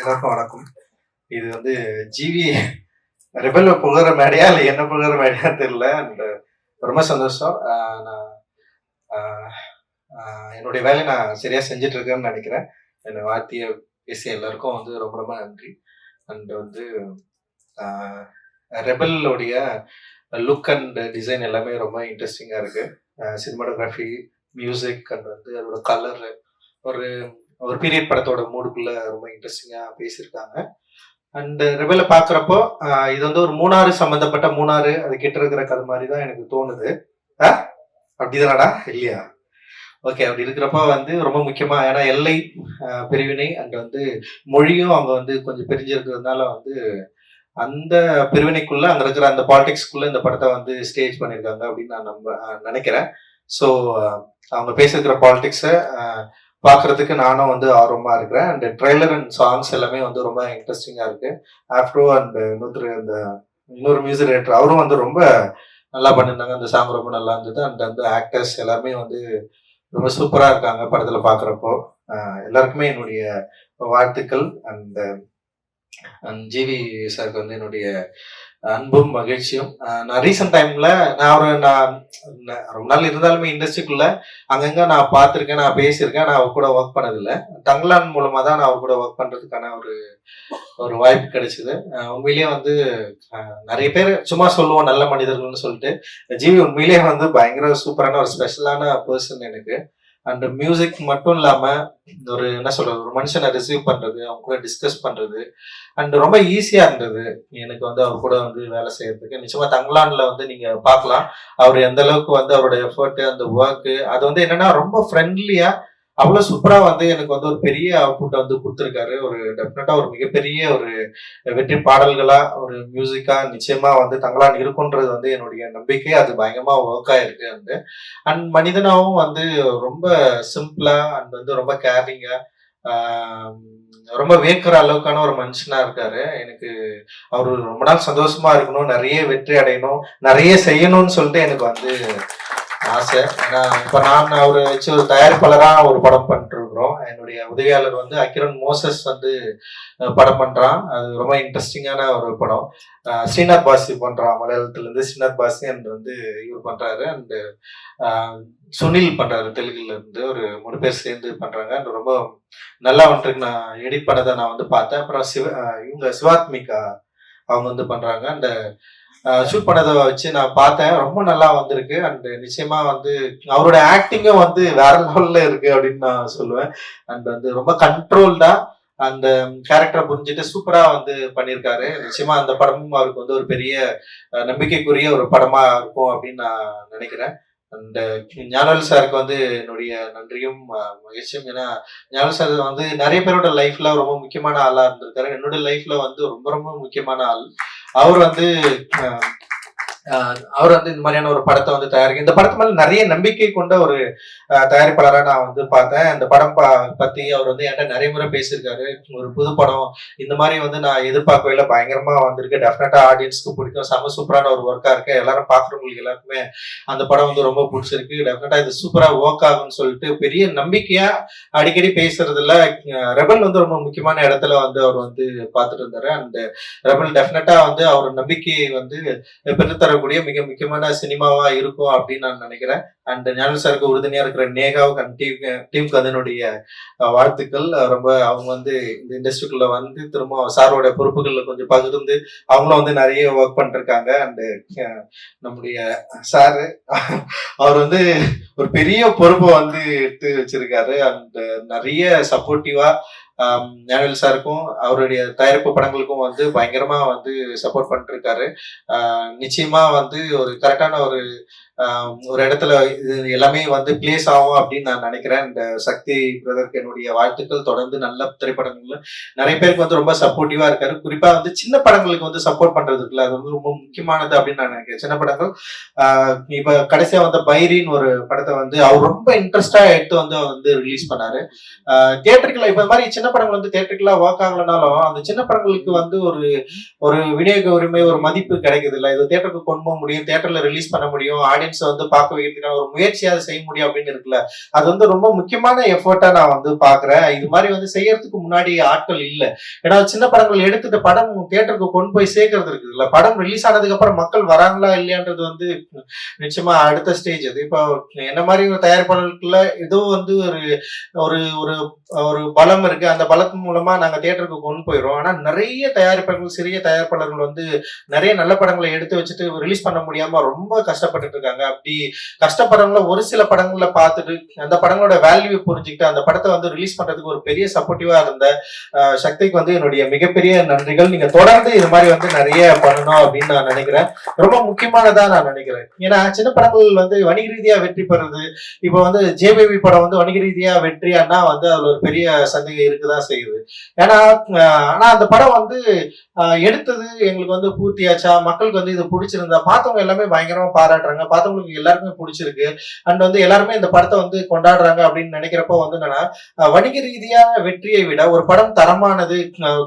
எல்லாருக்கும் வணக்கம். இது வந்து ஜிவி ரெபல் புகழ மேடையா இல்லை என்ன புகழ மேடையான்னு தெரியல. அண்ட் ரொம்ப சந்தோஷம். நான் என்னுடைய வேலையை நான் சரியா செஞ்சுட்டு இருக்கேன்னு நினைக்கிறேன். என்னை வாழ்த்திய பேசிய எல்லாருக்கும் வந்து ரொம்ப ரொம்ப நன்றி. அண்ட் வந்து ரெபலோடைய லுக் அண்ட் டிசைன் எல்லாமே ரொம்ப இன்ட்ரெஸ்டிங்காக இருக்கு. சினிமாட்டோகிராஃபி, மியூசிக் அண்ட் வந்து அதோட கலர் ஒரு ஒரு பீரியட் படத்தோட மூடுக்குள்ள ரொம்ப இன்ட்ரெஸ்டிங்கா பேசியிருக்காங்க. அண்ட் ரெபலை பாக்குறப்போ இது வந்து ஒரு மூணாறு சம்பந்தப்பட்ட மூணாறு அது கிட்ட இருக்கிற கதை மாதிரி தான் எனக்கு தோணுது. அப்படிதானடா இல்லையா? ஓகே, அப்படி இருக்கிறப்ப வந்து ரொம்ப முக்கியமா ஏன்னா எல்லை பிரிவினை அண்ட் வந்து மொழியும் அவங்க வந்து கொஞ்சம் பிரிஞ்சிருக்கிறதுனால வந்து அந்த பிரிவினைக்குள்ள அங்க இருக்கிற அந்த பாலிடிக்ஸ்குள்ள இந்த படத்தை வந்து ஸ்டேஜ் பண்ணியிருக்காங்க அப்படின்னு நான் நினைக்கிறேன். ஸோ அவங்க பேசியிருக்கிற பாலிடிக்ஸை பார்க்கறதுக்கு நானும் வந்து ஆர்வமா இருக்கிறேன். அண்ட் ட்ரெய்லர் அண்ட் சாங்ஸ் எல்லாமே வந்து ரொம்ப இன்ட்ரெஸ்டிங்கா இருக்கு. ஆஃப்ரோ அண்ட் இன்னொரு மியூசிக் டைரக்டர் அவரும் வந்து ரொம்ப நல்லா பண்ணியிருந்தாங்க. அந்த சாங் ரொம்ப நல்லா இருந்தது. அண்ட் அந்த ஆக்டர்ஸ் எல்லாருமே வந்து ரொம்ப சூப்பரா இருக்காங்க படத்துல பாக்குறப்போ. எல்லாருக்குமே என்னுடைய வாழ்த்துக்கள். அண்ட் ஜிவி சாருக்கு வந்து என்னுடைய அன்பும் மகிழ்ச்சியும். நான் ரீசெண்ட் டைம்ல நான் ரொம்ப நாள் இருந்தாலுமே இண்டஸ்ட்ரிக்குள்ள அங்கங்க நான் பார்த்துருக்கேன், நான் பேசியிருக்கேன். நான் அவர் கூட ஒர்க் பண்ணதில்லை. தங்கலான் மூலமா தான் நான் அவர் கூட ஒர்க் பண்றதுக்கான ஒரு வாய்ப்பு கிடைச்சது. உண்மையிலேயே வந்து நிறைய பேர் சும்மா சொல்லுவோம் நல்ல மனிதர்கள்னு சொல்லிட்டு, ஜிவி உண்மையிலேயே வந்து பயங்கர சூப்பரான ஒரு ஸ்பெஷலான பர்சன் எனக்கு. அண்ட் மியூசிக் மட்டும் இல்லாம ஒரு என்ன சொல்றது, ஒரு மனுஷனை ரிசீவ் பண்றது, அவங்க கூட டிஸ்கஸ் பண்றது அண்ட் ரொம்ப ஈஸியா இருந்தது எனக்கு வந்து அவர் கூட வந்து வேலை செய்யறதுக்கு. நிச்சயமா தங்கலான்ல வந்து நீங்க பார்க்கலாம் அவர் எந்த அளவுக்கு வந்து அவருடைய எஃபர்ட், அந்த ஒர்க் அது வந்து என்னன்னா ரொம்ப ஃப்ரெண்ட்லியா அவ்வளவு சூப்பரா வந்து எனக்கு வந்து ஒரு பெரிய அவுட்புட் வந்து கொடுத்துருக்காரு. ஒரு டெஃபினட்டா ஒரு மிகப்பெரிய ஒரு வெற்றி பாடல்களா ஒரு மியூசிக்கா நிச்சயமா வந்து தங்கலான் இருக்குன்றது வந்து என்னுடைய நம்பிக்கை. அது பயங்கரமா ஒர்க் ஆயிருக்கு. அண்ட் மனிதனாவும் வந்து ரொம்ப சிம்பிளா அண்ட் வந்து ரொம்ப கேரிங்கா ரொம்ப வேக்கிற அளவுக்கான ஒரு மனுஷனா இருக்காரு. எனக்கு அவரு ரொம்ப நாள் சந்தோஷமா இருக்கணும், நிறைய வெற்றி அடையணும், நிறைய செய்யணும்னு சொல்லிட்டு எனக்கு வந்து ஆசை. ஏன்னா இப்ப நான் அவரை வச்சு ஒரு தயாரிப்பாளரா ஒரு படம் பண்ணிட்டு இருக்கிறோம். என்னுடைய உதவியாளர் வந்து அகிரன் மோசஸ் வந்து படம் பண்றான். அது ரொம்ப இன்ட்ரெஸ்டிங்கான ஒரு படம். ஸ்ரீநாத் பாசி பண்றான், மலையாளத்துல இருந்து ஸ்ரீநாத் பாசி அண்ட் வந்து இவர் பண்றாரு. அண்ட் சுனில் பண்றாரு தெலுங்குல இருந்து. ஒரு 3 பேர் சேர்ந்து பண்றாங்க. அண்ட் ரொம்ப நல்லா வந்துட்டு நான் எடிட் பண்ணதை நான் வந்து பார்த்தேன். அப்புறம் இவங்க சிவாத்மிகா அவங்க வந்து பண்றாங்க. அந்த ஷூட் பண்ணதை வச்சு நான் பார்த்தேன். ரொம்ப நல்லா வந்திருக்கு. அண்ட் நிச்சயமா வந்து அவரோட ஆக்டிங்கும் வந்து வேற லெவல்ல இருக்கு அப்படின்னு நான் சொல்லுவேன். அண்ட் வந்து ரொம்ப கண்ட்ரோல்டா அந்த கேரக்டரை புரிஞ்சுட்டு சூப்பரா வந்து பண்ணியிருக்காரு. நிச்சயமா அந்த படமும் அவருக்கு வந்து ஒரு பெரிய நம்பிக்கைக்குரிய ஒரு படமா இருக்கும் அப்படின்னு நான் நினைக்கிறேன். அண்ட் ஞானவேல் சாருக்கு வந்து என்னுடைய நன்றியும் மகிழ்ச்சியும். ஏன்னா ஞானவேல் சார் வந்து நிறைய பேரோட லைஃப்ல ரொம்ப முக்கியமான ஆளா இருந்திருக்காரு. என்னோட லைஃப்ல வந்து ரொம்ப ரொம்ப முக்கியமான ஆள். அவர் வந்து இந்த மாதிரியான ஒரு படத்தை வந்து தயாரிக்க, இந்த படத்து மேல நிறைய நம்பிக்கை கொண்ட ஒரு தயாரிப்பாளராக நான் வந்து பார்த்தேன். இந்த படம் பத்தி அவர் வந்து என்கிட்ட நிறைய முறை பேசியிருக்காரு. ஒரு புது படம் இந்த மாதிரி வந்து நான் எதிர்பார்க்கவே பயங்கரமா வந்திருக்கு, டெஃபினட்டா ஆடியன்ஸ்க்கு பிடிக்கும், செம சூப்பரான ஒரு ஒர்க்கா இருக்கு, எல்லாரும் பாக்குறவங்களுக்கு எல்லாருக்குமே அந்த படம் வந்து ரொம்ப பிடிச்சிருக்கு, டெஃபினட்டா இது சூப்பரா ஒர்க் ஆகும்னு சொல்லிட்டு பெரிய நம்பிக்கையா அடிக்கடி பேசுறதுல ரெபல் வந்து ரொம்ப முக்கியமான இடத்துல வந்து அவர் வந்து பார்த்துட்டு இருந்தாரு. அந்த ரெபல் டெஃபினட்டா வந்து அவர் நம்பிக்கையை வந்து பெற்றுத்தரக்கூடிய மிக முக்கியமான சினிமாவா இருக்கும் அப்படின்னு நான் நினைக்கிறேன். அண்ட் ஞானவேல் சாருக்கு உறுதுணையா இருக்கிற நேகாவுக்கு அண்ட் டீமுக்கு அதனுடைய வாழ்த்துக்கள். ரொம்ப அவங்க வந்து இந்த இண்டஸ்ட்ரிக்குள்ள வந்து திரும்ப சாரோட பொறுப்புகள்ல கொஞ்சம் பகிர்ந்து அவங்களும் வந்து நிறைய ஒர்க் பண்ணிருக்காங்க. அண்ட் நம்முடைய சாரு அவர் வந்து ஒரு பெரிய பொறுப்பை வந்து எடுத்து வச்சிருக்காரு. அண்ட் நிறைய சப்போர்ட்டிவா ஞானவேல் சாருக்கும் அவருடைய தயாரிப்பு படங்களுக்கும் வந்து பயங்கரமா வந்து சப்போர்ட் பண்ணிட்டு இருக்காரு. நிச்சயமா வந்து ஒரு கரெக்டான ஒரு இடத்துல இது எல்லாமே வந்து பிளேஸ் ஆகும் அப்படின்னு நான் நினைக்கிறேன். இந்த சக்தி பிரதருக்கு என்னுடைய வாழ்த்துக்கள். தொடர்ந்து நல்ல திரைப்படங்கள்ல நிறைய பேருக்கு வந்து ரொம்ப சப்போர்ட்டிவா இருக்காரு. குறிப்பா வந்து சின்ன படங்களுக்கு வந்து சப்போர்ட் பண்றது இருக்குல்ல, அது வந்து ரொம்ப முக்கியமானது அப்படின்னு நான் நினைக்கிறேன். சின்ன படங்கள் இப்ப கடைசியா வந்த பைரின்னு ஒரு படத்தை வந்து அவர் ரொம்ப இன்ட்ரெஸ்டா எடுத்து வந்து ரிலீஸ் பண்ணாரு. தியேட்டருக்குள்ள இப்ப மாதிரி சின்ன படங்கள் வந்து தியேட்டருக்குலா ஒர்க் ஆகலனாலும் அந்த சின்ன படங்களுக்கு வந்து ஒரு ஒரு விநியோக உரிமை, ஒரு மதிப்பு கிடைக்குது இல்ல. இது தியேட்டருக்கு கொண்டு போக முடியும், தியேட்டர்ல ரிலீஸ் பண்ண முடியும், ஆடியன்ஸ் வந்து பார்க்க வைக்கிறதுக்கான ஒரு முயற்சியாவது செய்ய முடியும் அப்படின்னு இருக்குல்ல. அது வந்து ரொம்ப முக்கியமான எஃபர்ட்டா நான் வந்து பாக்குறேன். இது மாதிரி வந்து செய்யறதுக்கு முன்னாடி ஆட்கள் இல்ல. ஏன்னா சின்ன படங்கள் எடுத்துட்டு படம் தியேட்டருக்கு கொண்டு போய் சேர்க்கறது இருக்குது இல்ல. படம் ரிலீஸ் ஆனதுக்கு அப்புறம் மக்கள் வராங்களா இல்லையான்றது வந்து நிச்சயமா அடுத்த ஸ்டேஜ் அது. இப்போ என்ன மாதிரி ஒரு தயாரிப்பாளர்களுக்குள்ள ஏதோ வந்து ஒரு ஒரு ஒரு ஒரு பலம் இருக்கு. அந்த பலத்தின் மூலமா நாங்க தியேட்டருக்கு கொண்டு போயிடும். ஆனா நிறைய தயாரிப்பாளர்கள், சிறிய தயாரிப்பாளர்கள் வந்து நிறைய நல்ல படங்களை எடுத்து வச்சுட்டு ரிலீஸ் பண்ண முடியாம ரொம்ப கஷ்டப்பட்டுட்டு இருக்காங்க. அப்படி கஷ்டப்படுறவங்கள ஒரு சில படங்களை பார்த்துட்டு அந்த படங்களோட வேல்யூ புரிஞ்சுக்கிட்டு அந்த படத்தை வந்து ரிலீஸ் பண்றதுக்கு ஒரு பெரிய சப்போர்ட்டிவா இருந்த சக்திக்கு வந்து என்னுடைய மிகப்பெரிய நன்றிகள். நீங்க தொடர்ந்து இது மாதிரி வந்து நிறைய பண்ணணும் அப்படின்னு நான் நினைக்கிறேன். ரொம்ப முக்கியமானதா நான் நினைக்கிறேன். ஏன்னா சின்ன படங்கள் வந்து வணிக ரீதியா வெற்றி பெறுறது. இப்போ வந்து ஜேபேபி படம் வந்து வணிக ரீதியா வெற்றியானா வந்து அதுல ஒரு பெரிய சந்தேகம் இருக்குதான் செய்யுது. ஏன்னா ஆனா அந்த படம் வந்து எடுத்தது எங்களுக்கு வந்து பூர்த்தியாச்சா, மக்களுக்கு வந்து இது பிடிச்சிருந்தா, பார்த்தவங்க எல்லாமே பயங்கரமா பாராட்டுறாங்க, பார்த்தவங்களுக்கு எல்லாருமே பிடிச்சிருக்கு, அண்ட் வந்து எல்லாருமே இந்த படத்தை வந்து கொண்டாடுறாங்க அப்படின்னு நினைக்கிறப்போ வந்து என்னன்னா வணிக ரீதியான வெற்றியை விட ஒரு படம் தரமானது,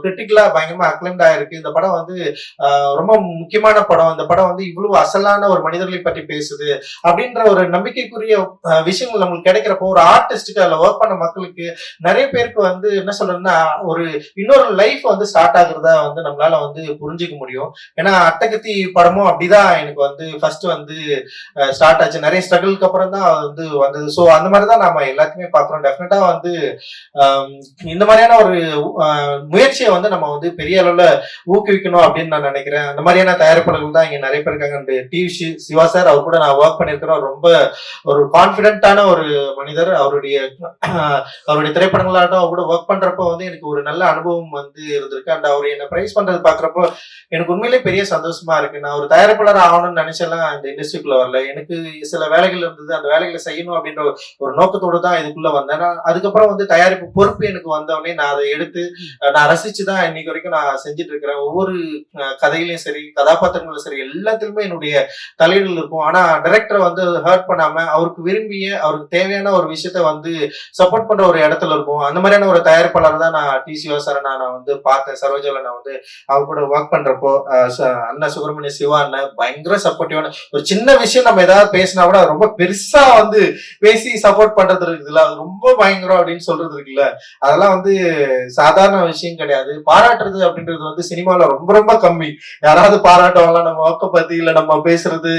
கிரிட்டிக்கலா பயங்கரமா அக்ளைம்ட் ஆயிருக்கு, இந்த படம் வந்து ரொம்ப முக்கியமான படம், இந்த படம் வந்து இவ்வளவு அசலான ஒரு மனிதர்களை பற்றி பேசுது அப்படின்ற ஒரு நம்பிக்கைக்குரிய விஷயங்கள் நம்மளுக்கு கிடைக்கிறப்போ ஒரு ஆர்டிஸ்டுக்கு அதுல ஒர்க் பண்ண மக்களுக்கு நிறைய பேருக்கு வந்து என்ன சொல்றதுன்னா ஒரு இன்னொரு லைஃப் வந்து ஸ்டார்ட் ஆகுறதா வந்து நம்மளால வந்து புரிஞ்சுக்க முடியும். ஏன்னா அட்டகத்தி படமும் அப்படிதான் எனக்கு வந்து ஃபர்ஸ்ட் வந்து ஸ்டார்ட் ஆச்சு. நிறைய ஸ்ட்ரகிளுக்கு அப்புறம் தான் வந்து வந்தது. ஸோ அந்த மாதிரிதான் நாம எல்லாத்தையுமே பார்க்கிறோம். டெஃபினட்டா வந்து இந்த மாதிரியான ஒரு முயற்சியை வந்து நம்ம வந்து பெரிய அளவுல ஊக்குவிக்கணும் அப்படின்னு நான் நினைக்கிறேன். அந்த மாதிரியான தயாரிப்பாளர்கள் தான் இங்க நிறைய பேர் இருக்காங்க. சிவா சார், அவர் கூட நான் ஒர்க் பண்ணிருக்கிறேன். ரொம்ப ஒரு கான்பிடென்டான ஒரு மனிதர். அவருடைய திரைப்படங்களாகட்டும் அவர் கூட ஒர்க் பண்றப்போ வந்து எனக்கு ஒரு நல்ல அனுபவம் வந்து இருந்திருக்கு. அண்ட் அவர் என்ன பிரைஸ் பண்றது பாக்குறப்போ எனக்கு உண்மையிலே பெரிய சந்தோஷமா இருக்கு. நான் ஒரு தயாரிப்பாளர் ஆகணும்னு நினைச்செல்லாம் இந்த இண்டஸ்ட்ரிக்குள்ள வரல. எனக்கு சில வேலைகள் இருந்தது, அந்த வேலைகளை செய்யணும் அப்படின்ற ஒரு நோக்கத்தோடு தான் இதுக்குள்ள வந்தேன். அதுக்கப்புறம் வந்து தயாரிப்பு பொறுப்பு எனக்கு வந்தவொடனே நான் அதை எடுத்து நான் ரசிச்சுதான் இன்னைக்கு வரைக்கும் நான் செஞ்சுட்டு இருக்கிறேன். ஒவ்வொரு கதையிலையும் சரி, கதாபாத்திரங்களும் சரி, எல்லாத்திலுமே என்னுடைய தலையீடுகள் இருக்கும். ஆனா டைரக்டரை வந்து ஹர்ட் பண்ணாம அவருக்கு விரும்பிய, அவருக்கு தேவையான ஒரு விஷயத்த வந்து சப்போர்ட் பண்ற ஒரு இடத்துல இருக்கும். அந்த மாதிரியான ஒரு தயாரிப்பாளர் தான் நான் சிவா சார் நான் வந்து பார்த்தேன். சரோஜால நான் வந்து அவர் கூட ஒர்க் பண்றப்போ அண்ணன் சுப்பிரமணிய சிவா அண்ணன் பயங்கர சப்போர்ட்டிவான ஒரு சின்ன விஷயம் நம்ம ஏதாவது பேசினா கூட ரொம்ப பெருசா வந்து பேசி சப்போர்ட் பண்றது இருக்குல்ல, அது ரொம்ப பயங்கரம் அப்படின்னு சொல்றது இருக்குல்ல, அதெல்லாம் வந்து சாதாரண விஷயம் கிடையாது. பாராட்டுறது அப்படின்றது வந்து சினிமால ரொம்ப ரொம்ப கம்மி. யாராவது பாராட்டுவாங்களா நம்ம ஒர்க்க பத்தி, இல்ல நம்ம பேசுறது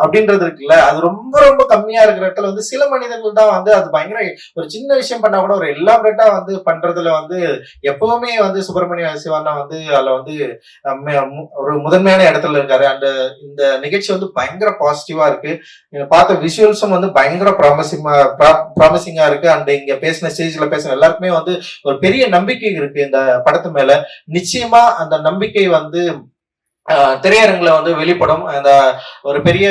அப்படின்றது இருக்குல்ல, அது ரொம்ப ரொம்ப கம்மியா இருக்கிற இடத்துல வந்து சில மனிதர்கள் தான் வந்து அது பயங்கர ஒரு சின்ன விஷயம் பண்ணா கூட ஒரு எலாபரேட்டா வந்து பண்றதுல வந்து எப்பவுமே வந்து சுப்பிரமணிய சிவண்ணா வந்து அதுல வந்து ஒரு முதன்மையான இடத்துல இருக்காரு. அந்த இந்த நிகழ்ச்சி வந்து பயங்கர பாசிட்டிவா இருக்கு. பார்த்த விஷுவல்ஸும் வந்து பயங்கர ப்ராமிசிங்கா இருக்கு. அண்ட் இங்க பேசின ஸ்டேஜ்ல பேசின எல்லாருக்குமே வந்து ஒரு பெரிய நம்பிக்கை இருக்கு இந்த படத்து மேல. நிச்சயமா அந்த நம்பிக்கை வந்து திரையரங்குல வந்து வெளிப்படும். அந்த ஒரு பெரிய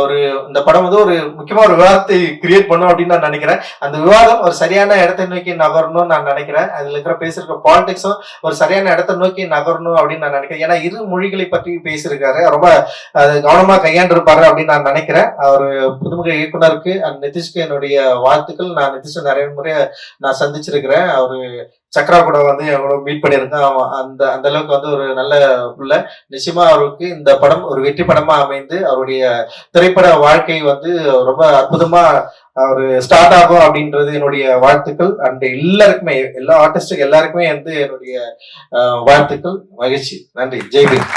ஒரு இந்த படம் வந்து ஒரு முக்கியமா ஒரு விவாதத்தை கிரியேட் பண்ணும் அப்படின்னு நான் நினைக்கிறேன். அந்த விவாதம் ஒரு சரியான இடத்தை நோக்கி நகரணும்னு நான் நினைக்கிறேன். அதுல இருக்கிற பேசிருக்க பாலிடிக்ஸும் ஒரு சரியான இடத்தை நோக்கி நகரணும் அப்படின்னு நான் நினைக்கிறேன். ஏன்னா இரு மொழிகளை பற்றி பேசியிருக்காரு, ரொம்ப கவனமா கையாண்டிருப்பாரு அப்படின்னு நான் நினைக்கிறேன். அவர் புதுமுக இயக்குனருக்கு நிதிஷ்க்கு என்னுடைய வாழ்த்துக்கள். நான் நிதிஷ் நிறைய முறை நான் சந்திச்சிருக்கிறேன். அவரு சக்ரா கூட வந்து எவ்வளோ மீட் பண்ணியிருக்கேன். அந்த அந்த அளவுக்கு வந்து ஒரு நல்ல புள்ள. நிச்சயமா அவருக்கு இந்த படம் ஒரு வெற்றி படமா அமைந்து அவருடைய திரைப்பட வாழ்க்கை வந்து ரொம்ப அற்புதமா ஒரு ஸ்டார்ட் ஆகும் அப்படின்றது என்னுடைய வாழ்த்துக்கள். அண்ட் எல்லாருக்குமே, எல்லா ஆர்டிஸ்டுக்கு எல்லாருக்குமே வந்து என்னுடைய வாழ்த்துக்கள். மகிழ்ச்சி. நன்றி. ஜெய்பீம்.